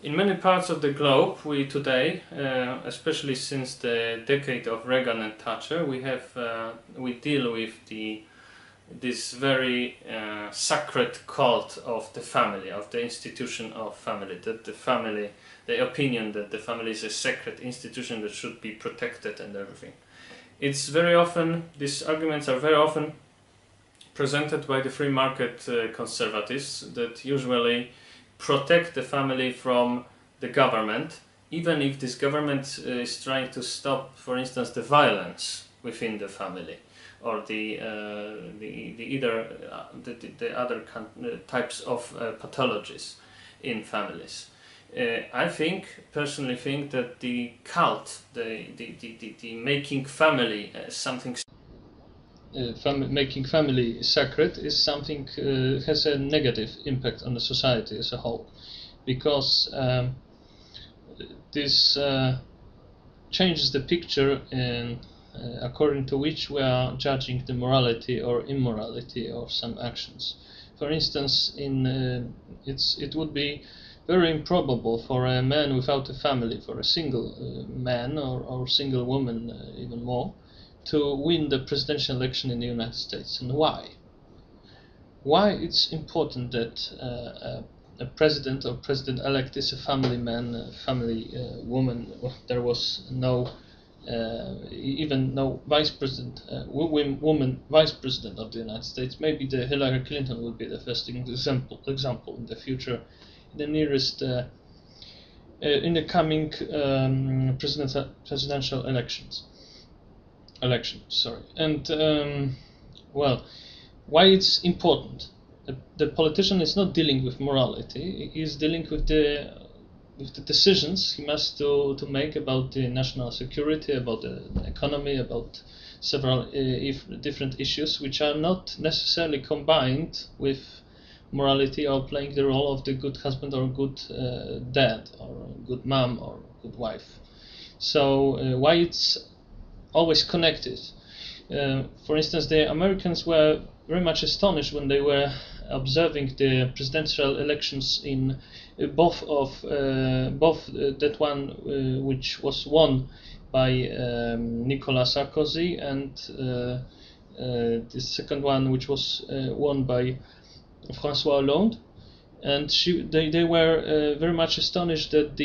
In many parts of the globe, we today, especially since the decade of Reagan and Thatcher, we deal with this very sacred cult of the family, of the institution of family. That the opinion that the family is a sacred institution that should be protected and everything. These arguments are very often presented by the free market conservatives that usually protect the family from the government, even if this government is trying to stop, for instance, the violence within the family, or the other types of pathologies in families. I personally think that the cult, the making family something. Making family sacred is something has a negative impact on the society as a whole, because this changes the picture according to which we are judging the morality or immorality of some actions. For instance, it would be very improbable for a man without a family, for a single man or single woman even more, to win the presidential election in the United States. And why? Why it's important that a president or president-elect is a family man, a family woman. There was even no vice president, woman vice president of the United States. Maybe the Hillary Clinton will be the first example in the future, in the nearest, in the coming presidential elections. And well, why it's important? The politician is not dealing with morality; he is dealing with the decisions he must to make about the national security, about the economy, about several different issues, which are not necessarily combined with morality or playing the role of the good husband or good dad or good mom or good wife. So why it's always connected. For instance, the Americans were very much astonished when they were observing the presidential elections in both that one which was won by Nicolas Sarkozy and the second one which was won by François Hollande, and they were very much astonished that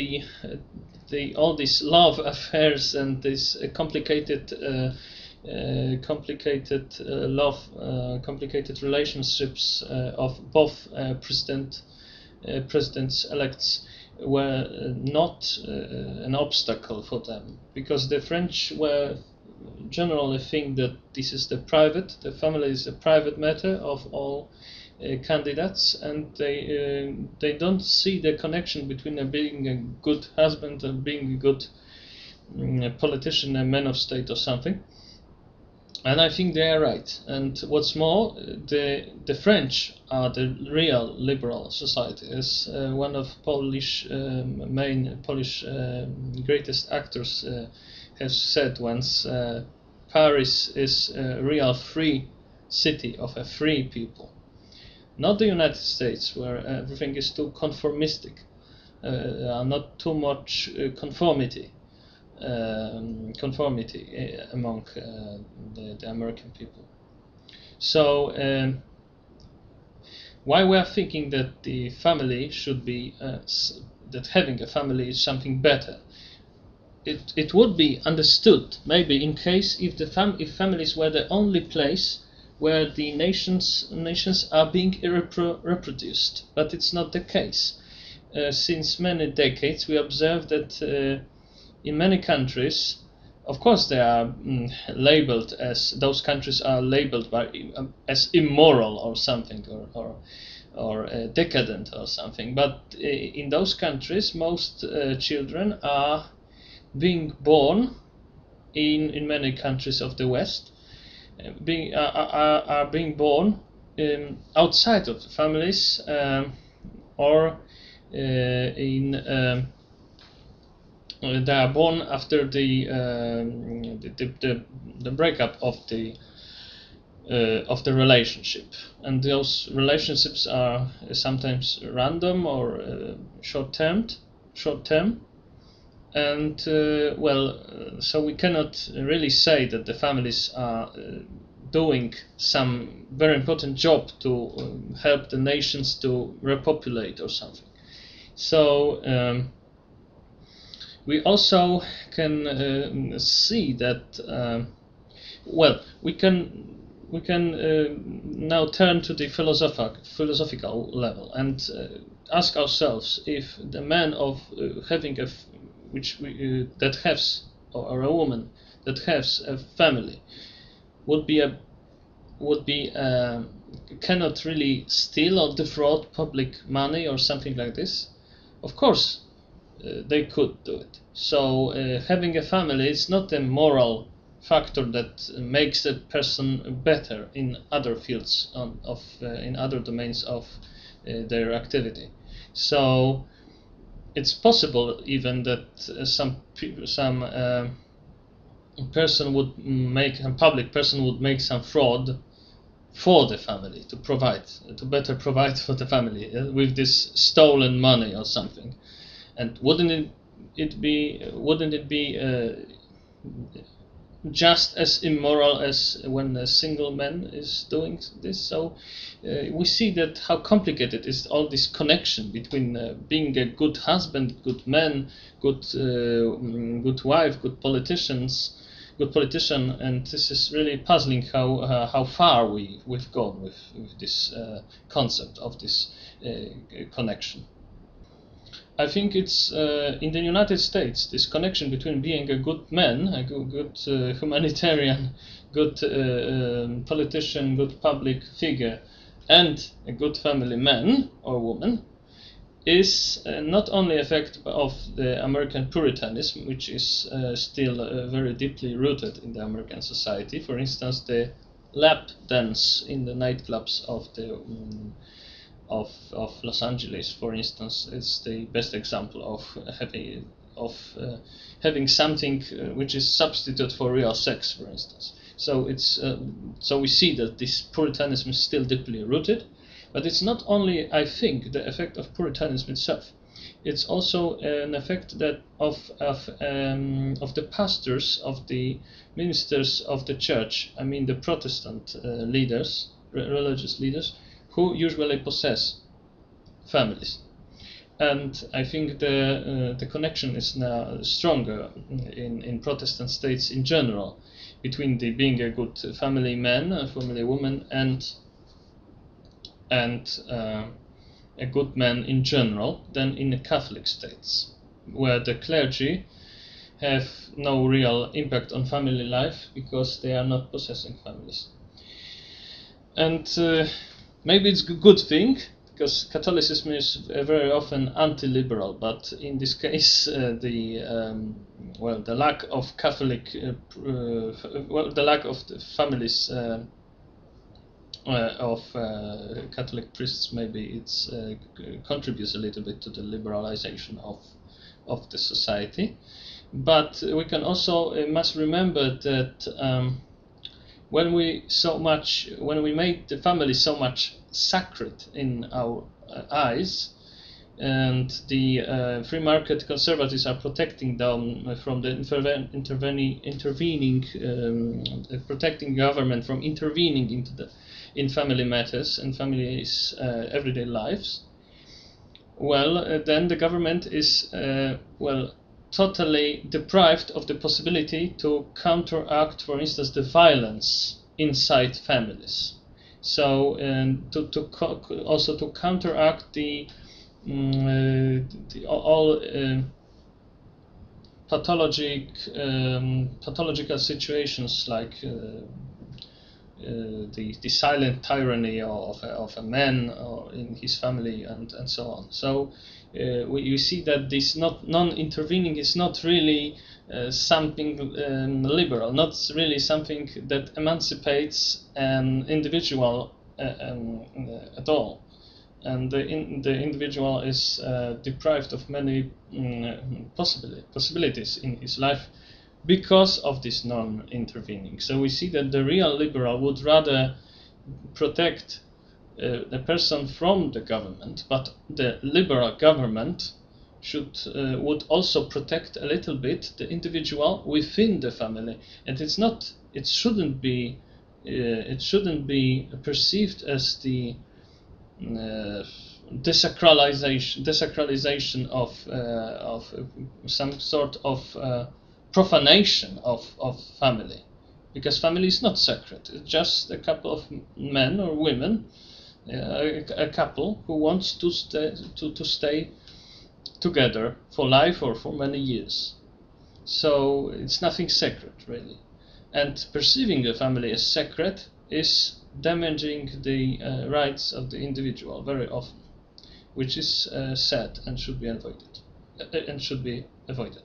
all these love affairs and these complicated relationships of both presidents-elects were not an obstacle for them, because the French were generally think that the family is a private matter of all candidates, and they don't see the connection between being a good husband and being a good politician, a man of state or something. And I think they are right. And what's more, the French are the real liberal society. As one of Polish greatest actors has said once, Paris is a real free city of a free people. Not the United States, where everything is too conformistic, not too much conformity among the American people. So why we are thinking that the family should be that having a family is something better? It would be understood maybe in case if families were the only place where the nations are being reproduced, but it's not the case. Since many decades, we observe that in many countries, of course, they are labeled as those countries are labeled as immoral or something, or decadent or something. But in those countries, most children are being born in many countries of the West. Are being born outside of the families, or they are born after the breakup of the relationship, and those relationships are sometimes random or short-termed, short term. And so we cannot really say that the families are doing some very important job to help the nations to repopulate or something. So we also can see that we can now turn to the philosophical level and ask ourselves if the man of having a that has, or a woman that has a family would be cannot really steal or defraud public money or something like this. Of course, they could do it. So having a family is not a moral factor that makes a person better in other fields in other domains of their activity. So it's possible even that some public person would make some fraud for the family to better provide for the family with this stolen money or something. And wouldn't it be just as immoral as when a single man is doing this? So we see that how complicated is all this connection between being a good husband, good man, good wife, good politician, and this is really puzzling how far we've gone with this concept of this connection. I think it's in the United States, this connection between being a good man, a good humanitarian, good politician, good public figure, and a good family man or woman is not only a fact of the American Puritanism, which is still very deeply rooted in the American society. For instance, the lap dance in the nightclubs of Los Angeles, for instance, is the best example of having something which is substitute for real sex, for instance. So so we see that this Puritanism is still deeply rooted, but it's not only, I think, the effect of Puritanism itself. It's also an effect that of the pastors, of the ministers of the church. I mean, the Protestant leaders, religious leaders, who usually possess families. And I think the connection is now stronger in Protestant states in general between being a good family man, a family woman, and a good man in general than in the Catholic states, where the clergy have no real impact on family life because they are not possessing families. And maybe it's a good thing, because Catholicism is very often anti-liberal, but in this case, the lack of Catholic, the lack of the families of Catholic priests, maybe it contributes a little bit to the liberalization of the society. But we can also must remember that when we made the family so much sacred in our eyes, and the free market conservatives are protecting them from the protecting government from intervening in family matters and families' everyday lives. Well, then the government is totally deprived of the possibility to counteract, for instance, the violence inside families. So, also to counteract the all pathological situations like the silent tyranny of a man or in his family and so on. So you see that this non-intervening is not really something liberal, not really something that emancipates an individual at all. And the individual is deprived of many possibilities in his life because of this non-intervening. So we see that the real liberal would rather protect the person from the government, but the liberal government would also protect a little bit the individual within the family, and it shouldn't be perceived as the desacralization of some sort of profanation of family, because family is not sacred. It's just a couple of men or women, a couple who wants to stay together for life or for many years. So it's nothing sacred, really. And perceiving the family as sacred is damaging the rights of the individual very often, which is sad and should be avoided.